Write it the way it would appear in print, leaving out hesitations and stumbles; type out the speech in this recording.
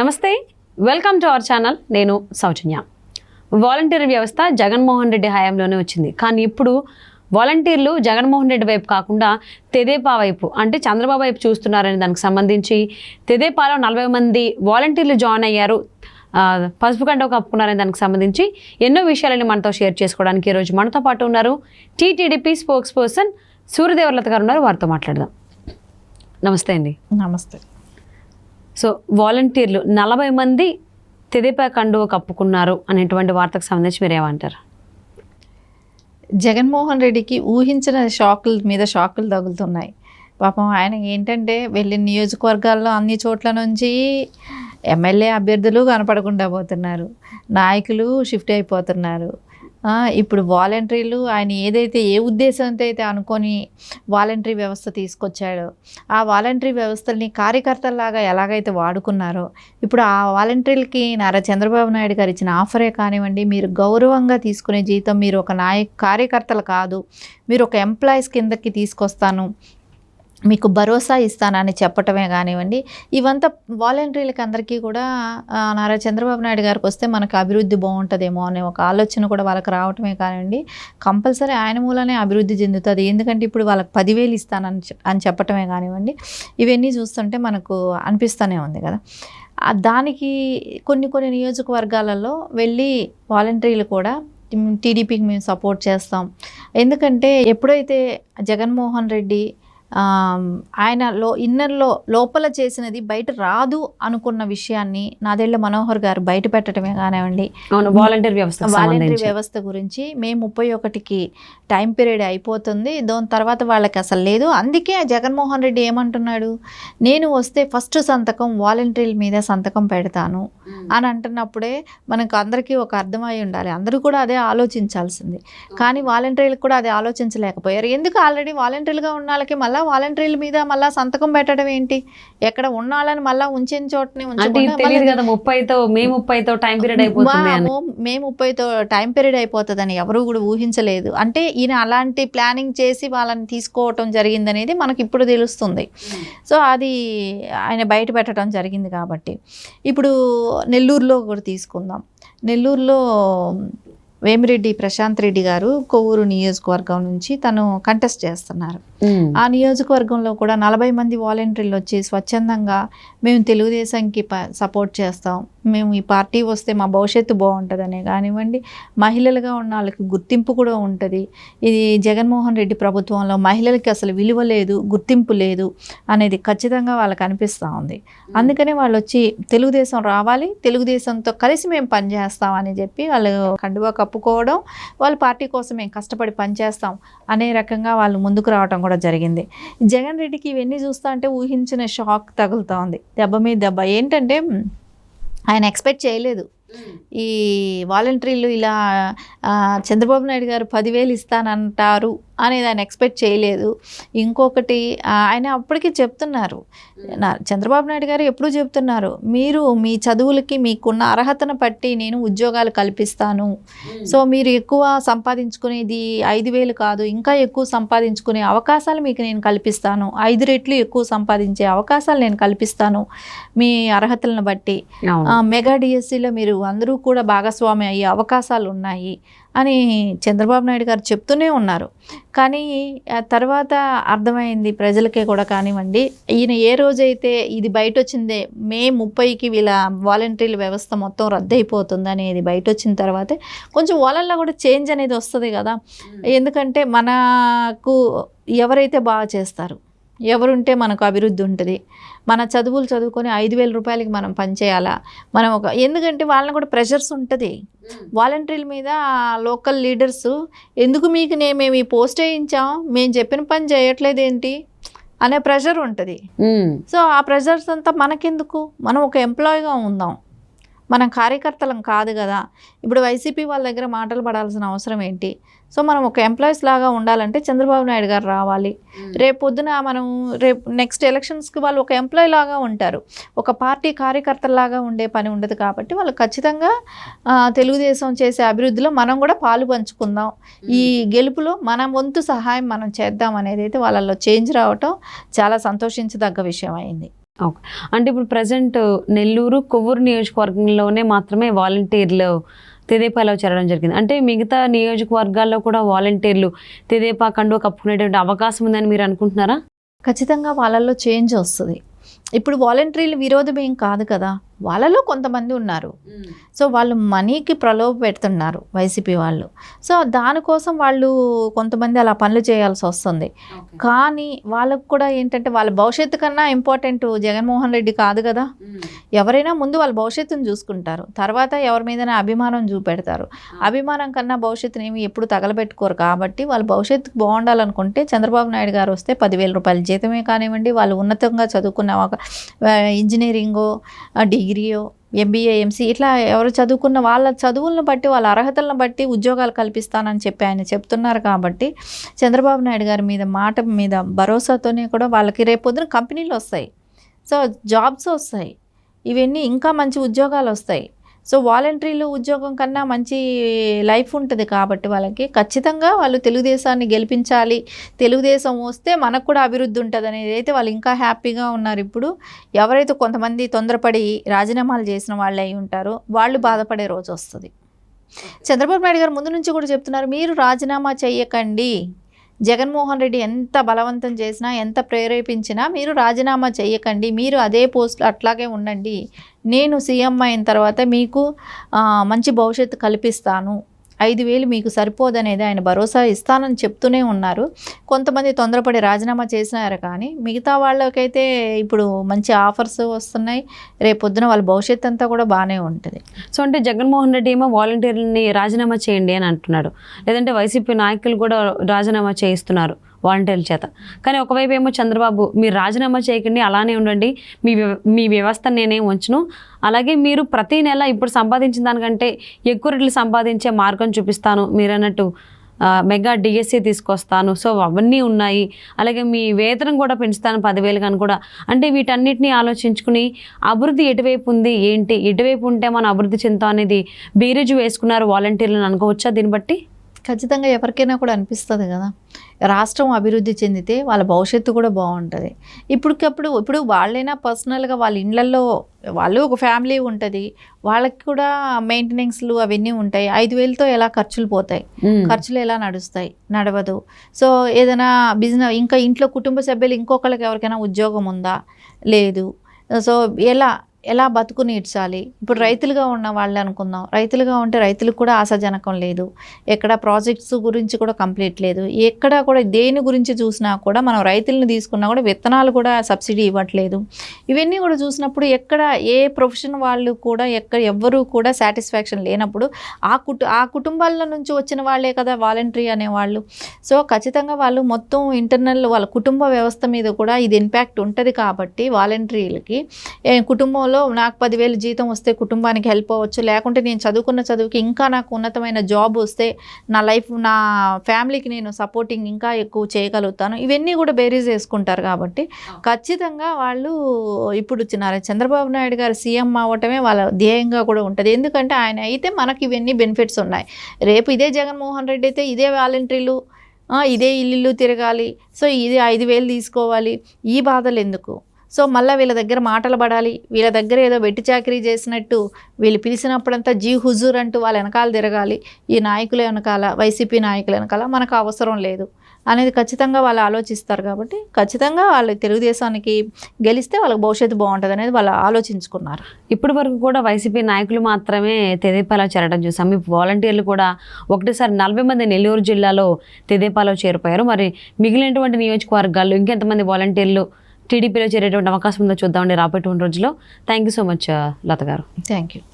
నమస్తే, welcome to our channel. నేను సౌజన్య. Volunteer వ్యవస్థ జగన్మోహన్ రెడ్డి హయాంలోనే వచ్చింది. కానీ ఇప్పుడు వాలంటీర్లు జగన్మోహన్ రెడ్డి వైపు కాకుండా తెదేపా వైపు, అంటే చంద్రబాబు వైపు చూస్తున్నారని దానికి సంబంధించి తెదేపాలో 40 మంది వాలంటీర్లు జాయిన్ అయ్యారు, పసుపు కండ కప్పుకున్నారని దానికి సంబంధించి ఎన్నో విషయాలని మనతో షేర్ చేసుకోవడానికి ఈరోజు మనతో పాటు ఉన్నారు టీటీడీపీ స్పోక్స్ పర్సన్ సూర్యదేవర్లత గారు ఉన్నారు. వారితో మాట్లాడదాం. నమస్తే అండి. నమస్తే. సో వాలంటీర్లు 40 మంది తెదేపా కండువ కప్పుకున్నారు అనేటువంటి వార్తకు సంబంధించి మీరు ఏమంటారు? జగన్మోహన్ రెడ్డికి ఊహించిన షాకుల మీద షాకులు తగులుతున్నాయి. పాపం ఆయన ఏంటంటే వెళ్ళిన నియోజకవర్గాల్లో అన్ని చోట్ల నుంచి ఎమ్మెల్యే అభ్యర్థులు కనపడకుండా పోతున్నారు, నాయకులు షిఫ్ట్ అయిపోతున్నారు. ఇప్పుడు వాలంటీర్లు ఆయన ఏదైతే ఏ ఉద్దేశంతో అయితే అనుకొని వాలంటరీ వ్యవస్థ తీసుకొచ్చాడో ఆ వాలంటరీ వ్యవస్థల్ని కార్యకర్తల్లాగా ఎలాగైతే వాడుకున్నారో ఇప్పుడు ఆ వాలంటీర్లకి నారా చంద్రబాబు నాయుడు గారు ఇచ్చిన ఆఫరే కానివ్వండి, మీరు గౌరవంగా తీసుకునే జీతం మీరు ఒక కార్యకర్తలు కాదు, మీరు ఒక ఎంప్లాయీస్ కిందకి తీసుకొస్తాను, మీకు భరోసా ఇస్తానని చెప్పటమే కానివ్వండి, ఇవంతా వాలంటీర్లకి అందరికీ కూడా నారా చంద్రబాబు నాయుడు గారికి వస్తే మనకు అభివృద్ధి బాగుంటుందేమో అనే ఒక ఆలోచన కూడా వాళ్ళకి రావటమే కానివ్వండి, కంపల్సరీ ఆయన మూలనే అభివృద్ధి చెందుతుంది. ఎందుకంటే ఇప్పుడు వాళ్ళకి 10,000 ఇస్తానని చెప్పటమే కానివ్వండి, ఇవన్నీ చూస్తుంటే మనకు అనిపిస్తూనే ఉంది కదా. దానికి కొన్ని నియోజకవర్గాలలో వెళ్ళి వాలంటీర్లు కూడా టీడీపీకి మేము సపోర్ట్ చేస్తాం, ఎందుకంటే ఎప్పుడైతే జగన్మోహన్ రెడ్డి ఆయన లోపల చేసినది బయట రాదు అనుకున్న విషయాన్ని నాదెళ్ల మనోహర్ గారు బయట పెట్టడమే కానివ్వండి, వాలంటీర్ వ్యవస్థ గురించి మేము 31కి టైం పీరియడ్ అయిపోతుంది, దాని తర్వాత వాళ్ళకి అసలు లేదు. అందుకే జగన్మోహన్ రెడ్డి ఏమంటున్నాడు, నేను వస్తే ఫస్ట్ సంతకం వాలంటీర్ల మీద సంతకం పెడతాను అని అంటున్నప్పుడే మనకు అందరికీ ఒక అర్థమై ఉండాలి. అందరూ కూడా అదే ఆలోచించాల్సింది. కానీ వాలంటీర్లకు కూడా అదే ఆలోచించలేకపోయారు. ఎందుకు? ఆల్రెడీ వాలంటీర్లుగా ఉన్న వాళ్ళకి మళ్ళీ వాలంటీర్ల మీద మళ్ళీ సంతకం పెట్టడం ఏంటి? ఎక్కడ ఉన్నాళ్ళని మళ్ళీ ఉంచిన చోటనే మే 30తో టైం పీరియడ్ అయిపోతుందని ఎవరు కూడా ఊహించలేదు. అంటే ఈయన అలాంటి ప్లానింగ్ చేసి వాళ్ళని తీసుకోవటం జరిగిందనేది మనకి ఇప్పుడు తెలుస్తుంది. సో అది ఆయన బయట పెట్టడం జరిగింది. కాబట్టి ఇప్పుడు నెల్లూరులో కూడా తీసుకుందాం. నెల్లూరులో వేమిరెడ్డి ప్రశాంత్ రెడ్డి గారు కొవ్వూరు నియోజకవర్గం నుంచి తను కంటెస్ట్ చేస్తున్నారు. ఆ నియోజకవర్గంలో కూడా 40 మంది వాలంటీర్లు వచ్చి స్వచ్ఛందంగా మేము తెలుగుదేశంకి సపోర్ట్ చేస్తాం, మేము ఈ పార్టీ వస్తే మా భవిష్యత్తు బాగుంటుందనే కానివ్వండి, మహిళలుగా ఉన్న వాళ్ళకి గుర్తింపు కూడా ఉంటుంది, ఇది జగన్మోహన్ రెడ్డి ప్రభుత్వంలో మహిళలకి అసలు విలువ లేదు, గుర్తింపు లేదు అనేది ఖచ్చితంగా వాళ్ళకి అనిపిస్తూ ఉంది. అందుకనే వాళ్ళు వచ్చి తెలుగుదేశం రావాలి, తెలుగుదేశంతో కలిసి మేము పనిచేస్తామని చెప్పి వాళ్ళు కండువా కప్పుకోవడం, వాళ్ళ పార్టీ కోసం మేము కష్టపడి పనిచేస్తాం అనే రకంగా వాళ్ళు ముందుకు రావడం కూడా జరిగింది. జగన్ రెడ్డికి ఇవన్నీ చూస్తా అంటే ఊహించిన షాక్ తగులుతూ ఉంది, దెబ్బ మీద దెబ్బ. ఏంటంటే ఆయన ఎక్స్పెక్ట్ చేయలేదు ఈ వాలంటీర్లు ఇలా చంద్రబాబు నాయుడు గారు 10,000 ఇస్తానంటారు అనేది ఆయన ఎక్స్పెక్ట్ చేయలేదు. ఇంకొకటి ఆయన అప్పటికీ చెప్తున్నారు, చంద్రబాబు నాయుడు గారు ఎప్పుడూ చెప్తున్నారు, మీరు మీ చదువులకి మీకున్న అర్హతను బట్టి నేను ఉద్యోగాలు కల్పిస్తాను, సో మీరు ఎక్కువ సంపాదించుకునేది 5,000 కాదు, ఇంకా ఎక్కువ సంపాదించుకునే అవకాశాలు మీకు నేను కల్పిస్తాను, 5 రెట్లు ఎక్కువ సంపాదించే అవకాశాలు నేను కల్పిస్తాను మీ అర్హతలను బట్టి, మెగా డిఎస్సిలో మీరు అందరూ కూడా భాగస్వామి అయ్యే అవకాశాలు ఉన్నాయి అని చంద్రబాబు నాయుడు గారు చెప్తూనే ఉన్నారు. కానీ తర్వాత అర్థమైంది ప్రజలకే కూడా కానివ్వండి, ఈయన ఏ రోజైతే ఇది బయట వచ్చిందే మే 30కి వీళ్ళ వాలంటీర్ల వ్యవస్థ మొత్తం రద్దయిపోతుంది అనేది బయట వచ్చిన తర్వాతే కొంచెం వాళ్ళల్లో కూడా చేంజ్ అనేది వస్తుంది కదా. ఎందుకంటే మనకు ఎవరైతే బాగా చేస్తారు, ఎవరుంటే మనకు అభివృద్ధి ఉంటుంది, మన చదువులు చదువుకొని 5,000 రూపాయలకి మనం పనిచేయాలా, మనం ఎందుకంటే వాళ్ళని కూడా ప్రెషర్స్ ఉంటుంది వాలంటీర్ల మీద. లోకల్ లీడర్స్ ఎందుకు మీకు మేము ఈ పోస్ట్ వేయించాం, మేము చెప్పిన పని చేయట్లేదు ఏంటి అనే ప్రెషర్ ఉంటుంది. సో ఆ ప్రెషర్స్ అంతా మనకెందుకు, మనం ఒక ఎంప్లాయీగా ఉందాం, మనం కార్యకర్తలం కాదు కదా. ఇప్పుడు వైసీపీ వాళ్ళ దగ్గర మాటలు పడాల్సిన అవసరం ఏంటి? సో మనం ఒక ఎంప్లాయీస్ లాగా ఉండాలంటే చంద్రబాబు నాయుడు గారు రావాలి. రేపు పొద్దున మనం నెక్స్ట్ ఎలక్షన్స్కి వాళ్ళు ఒక ఎంప్లాయీ లాగా ఉంటారు, ఒక పార్టీ కార్యకర్తలాగా ఉండే పని ఉండదు. కాబట్టి వాళ్ళు ఖచ్చితంగా తెలుగుదేశం చేసే అభివృద్ధిలో మనం కూడా పాలు పంచుకుందాం, ఈ గెలుపులో మన వంతు సహాయం మనం చేద్దాం అనేది అయితే వాళ్ళల్లో చేంజ్ రావటం చాలా సంతోషించదగ్గ విషయం అయింది. ఓకే. అంటే ఇప్పుడు ప్రజెంట్ నెల్లూరు, కొవ్వూరు నియోజకవర్గంలోనే మాత్రమే వాలంటీర్లు తెదేపాలో చేరడం జరిగింది. అంటే మిగతా నియోజకవర్గాల్లో కూడా వాలంటీర్లు తెదేపా కండువా కప్పుకునేటువంటి అవకాశం ఉందని మీరు అనుకుంటున్నారా? ఖచ్చితంగా వాళ్ళల్లో చేంజ్ వస్తుంది. ఇప్పుడు వాలంటీర్లు విరోధం ఏం కాదు కదా, వాళ్ళలో కొంతమంది ఉన్నారు. సో వాళ్ళు మనీకి ప్రలోభ పెడుతున్నారు వైసీపీ వాళ్ళు. సో దానికోసం వాళ్ళు కొంతమంది అలా పనులు చేయాల్సి వస్తుంది. కానీ వాళ్ళకు కూడా ఏంటంటే వాళ్ళ భవిష్యత్తు కన్నా ఇంపార్టెంట్ జగన్మోహన్ రెడ్డి కాదు కదా. ఎవరైనా ముందు వాళ్ళ భవిష్యత్తును చూసుకుంటారు, తర్వాత ఎవరి మీదైనా అభిమానం చూపెడతారు. అభిమానం కన్నా భవిష్యత్తుని ఏమి ఎప్పుడు తగలబెట్టుకోరు. కాబట్టి వాళ్ళ భవిష్యత్తుకు బాగుండాలనుకుంటే చంద్రబాబు నాయుడు గారు వస్తే 10,000 రూపాయల జీతమే కానివ్వండి, వాళ్ళు ఉన్నతంగా చదువుకున్న ఒక ఇంజనీరింగో, డిగ్రీయో, ఎంబీఏ, ఎంసీ ఇట్లా ఎవరు చదువుకున్న వాళ్ళ చదువులను బట్టి, వాళ్ళ అర్హతలను బట్టి ఉద్యోగాలు కల్పిస్తానని చెప్పి ఆయన చెప్తున్నారు. కాబట్టి చంద్రబాబు నాయుడు గారి మీద మాట మీద భరోసాతోనే కూడా వాళ్ళకి రేపొద్దున కంపెనీలు వస్తాయి, సో జాబ్స్ వస్తాయి, ఇవన్నీ ఇంకా మంచి ఉద్యోగాలు వస్తాయి. సో వాలంటీర్లు ఉద్యోగం కన్నా మంచి లైఫ్ ఉంటుంది. కాబట్టి వాళ్ళకి ఖచ్చితంగా వాళ్ళు తెలుగుదేశాన్ని గెలిపించాలి, తెలుగుదేశం వస్తే మనకు కూడా అభివృద్ధి ఉంటుంది అనేది అయితే వాళ్ళు ఇంకా హ్యాపీగా ఉన్నారు. ఇప్పుడు ఎవరైతే కొంతమంది తొందరపడి రాజీనామాలు చేసిన వాళ్ళు అయి ఉంటారో వాళ్ళు బాధపడే రోజు వస్తుంది. చంద్రబాబు నాయుడు గారు ముందు నుంచి కూడా చెప్తున్నారు, మీరు రాజీనామా చేయకండి, జగన్మోహన్ రెడ్డి ఎంత బలవంతం చేసినా, ఎంత ప్రేరేపించినా మీరు రాజీనామా చేయకండి, మీరు అదే పోస్టులో అట్లాగే ఉండండి, నేను సీఎం అయిన తర్వాత మీకు మంచి భవిష్యత్తు కల్పిస్తాను, 5,000 మీకు సరిపోదనేది ఆయన భరోసా ఇస్తానని చెప్తూనే ఉన్నారు. కొంతమంది తొందరపడి రాజీనామా చేసినారు, కానీ మిగతా వాళ్ళకైతే ఇప్పుడు మంచి ఆఫర్స్ వస్తున్నాయి. రేపొద్దున వాళ్ళ భవిష్యత్తు అంతా కూడా బాగానే ఉంటుంది. సో అంటే జగన్మోహన్ రెడ్డి ఏమో వాలంటీర్లని రాజీనామా చేయండి అని అంటున్నాడు, లేదంటే వైసీపీ నాయకులు కూడా రాజీనామా చేయిస్తున్నారు వాలంటీర్ల చేత. కానీ ఒకవైపు ఏమో చంద్రబాబు మీరు రాజీనామా చేయకండి, అలానే ఉండండి, మీ వ్యవస్థ నేనేం ఉంచును, అలాగే మీరు ప్రతి నెల ఇప్పుడు సంపాదించిన దానికంటే ఎక్కువ రెట్లు సంపాదించే మార్గం చూపిస్తాను, మీరు అన్నట్టు మెగా డిఎస్సి తీసుకొస్తాను, సో అవన్నీ ఉన్నాయి, అలాగే మీ వేతనం కూడా పెంచుతాను 10,000 కానీ కూడా. అంటే వీటన్నిటిని ఆలోచించుకుని అభివృద్ధి ఎటువైపు ఉంది ఏంటి, ఎటువైపు ఉంటే మనం అభివృద్ధి చెందుతాం అనేది బీరీజు వేసుకున్నారు వాలంటీర్లను అనుకోవచ్చా దీన్ని బట్టి? ఖచ్చితంగా ఎవరికైనా కూడా అనిపిస్తుంది కదా, రాష్ట్రం అభివృద్ధి చెందితే వాళ్ళ భవిష్యత్తు కూడా బాగుంటుంది. ఇప్పుడు వాళ్ళైనా పర్సనల్గా వాళ్ళ ఇళ్లలో వాళ్ళు ఒక ఫ్యామిలీ ఉంటుంది, వాళ్ళకి కూడా మెయింటెనెన్స్లు అవన్నీ ఉంటాయి. 5,000తో ఎలా ఖర్చులు పోతాయి, ఖర్చులు ఎలా నడవదు. సో ఏదైనా బిజినెస్, ఇంకా ఇంట్లో కుటుంబ సభ్యులు ఇంకొకరికి ఎవరికైనా ఉద్యోగం ఉందా, లేదు. సో ఎలా బతుకుని ఇడ్చాలి. ఇప్పుడు రైతులుగా ఉన్న వాళ్ళు అనుకుందాం, రైతులుగా ఉంటే రైతులకు కూడా ఆశాజనకం లేదు, ఎక్కడ ప్రాజెక్ట్స్ గురించి కూడా కంప్లీట్ లేదు, ఎక్కడ కూడా దేని గురించి చూసినా కూడా మనం రైతులను తీసుకున్నా కూడా విత్తనాలు కూడా సబ్సిడీ ఇవ్వట్లేదు. ఇవన్నీ కూడా చూసినప్పుడు ఎక్కడ ఏ ప్రొఫెషన్ వాళ్ళు కూడా ఎవ్వరూ కూడా సాటిస్ఫాక్షన్ లేనప్పుడు ఆ కుటుంబాల నుంచి వచ్చిన వాళ్ళే కదా వాలంటరీ అనేవాళ్ళు. సో ఖచ్చితంగా వాళ్ళు మొత్తం ఇంటర్నల్ వాళ్ళ కుటుంబ వ్యవస్థ మీద కూడా ఇది ఇంపాక్ట్ ఉంటుంది. కాబట్టి వాలంటరీలకి కుటుంబంలో నాకు 10,000 జీతం వస్తే కుటుంబానికి హెల్ప్ అవ్వచ్చు, లేకుంటే నేను చదువుకున్న చదువుకి ఇంకా నాకు ఉన్నతమైన జాబ్ వస్తే నా ఫ్యామిలీకి నేను సపోర్టింగ్ ఇంకా ఎక్కువ చేయగలుగుతాను, ఇవన్నీ కూడా బేరీజ్ వేసుకుంటారు. కాబట్టి ఖచ్చితంగా వాళ్ళు ఇప్పుడు చంద్రబాబు నాయుడు గారు సీఎం అవ్వటమే వాళ్ళ ధ్యేయంగా కూడా ఉంటుంది. ఎందుకంటే ఆయన అయితే మనకి ఇవన్నీ బెనిఫిట్స్ ఉన్నాయి. రేపు ఇదే జగన్మోహన్ రెడ్డి అయితే ఇదే వాలంటీర్లు, ఇదే ఇల్లు తిరగాలి, సో ఇది 5,000 తీసుకోవాలి, ఈ బాధలు ఎందుకు? సో మళ్ళీ వీళ్ళ దగ్గర మాటలు పడాలి, వీళ్ళ దగ్గర ఏదో వెట్టి చాకరీ చేసినట్టు వీళ్ళు పిలిచినప్పుడంతా జీ హుజూర్ అంటూ వాళ్ళ వెనకాల తిరగాలి, ఈ నాయకుల వెనకాల, వైసీపీ నాయకుల వెనకాల మనకు అవసరం లేదు అనేది ఖచ్చితంగా వాళ్ళు ఆలోచిస్తారు. కాబట్టి ఖచ్చితంగా వాళ్ళు తెలుగుదేశానికి గెలిస్తే వాళ్ళకి భవిష్యత్తు బాగుంటుంది అనేది వాళ్ళు ఆలోచించుకున్నారు. ఇప్పటి వరకు కూడా వైసీపీ నాయకులు మాత్రమే తెదేపాలో చేరడం చూసాం. ఈ వాలంటీర్లు కూడా ఒకటేసారి 40 మంది నెల్లూరు జిల్లాలో తెదేపాలో చేరిపోయారు. మరి మిగిలినటువంటి నియోజకవర్గాల్లో ఇంకెంతమంది వాలంటీర్లు టీడీపీలో చేరేటువంటి అవకాశం ఉందో చూద్దామండి రాబోయేటువంటి రోజుల్లో. థ్యాంక్ యూ సో మచ్ లత గారు. Thank you.